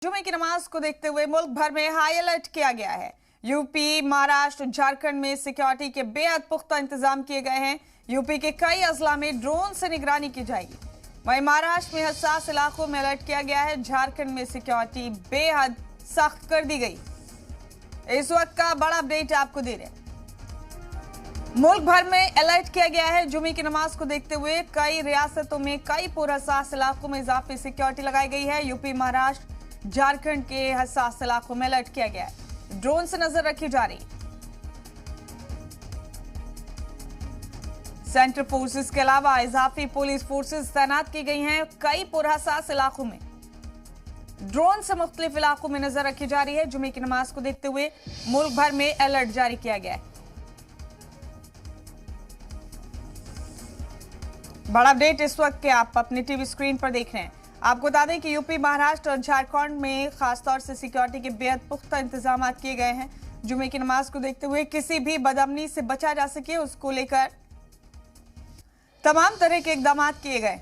जुमे की नमाज को देखते हुए मुल्क भर में हाई अलर्ट किया गया है। यूपी, महाराष्ट्र, झारखंड में सिक्योरिटी के बेहद पुख्ता इंतजाम किए गए हैं। यूपी के कई अजला में ड्रोन से निगरानी की जाएगी। वहीं महाराष्ट्र में हसास इलाकों में अलर्ट किया गया है। झारखंड में सिक्योरिटी बेहद सख्त कर दी गई। इस वक्त का बड़ा अपडेट आपको दे रहे हैं। मुल्क भर में अलर्ट किया गया है। जुमे की नमाज को देखते हुए कई रियासतों में कई पुरहसास इलाकों में इजाफी सिक्योरिटी लगाई गई है। यूपी, महाराष्ट्र, झारखंड के हसास इलाकों में अलर्ट किया गया है। ड्रोन से नजर रखी जा रही। सेंट्रल फोर्सेस के अलावा इजाफी पुलिस फोर्सेस तैनात की गई हैं। कई पुरहसास इलाकों में ड्रोन से मुख्तलिफ इलाकों में नजर रखी जा रही है। जुमे की नमाज को देखते हुए मुल्क भर में अलर्ट जारी किया गया है। बड़ा अपडेट इस वक्त के आप अपने टीवी स्क्रीन पर देख रहे हैं। आपको बता दें कि यूपी, महाराष्ट्र और झारखंड में खासतौर से सिक्योरिटी के बेहद पुख्ता इंतजाम किए गए हैं। जुमे की नमाज को देखते हुए किसी भी बदअमनी से बचा जा सके, उसको लेकर तमाम तरह के इकदाम किए गए।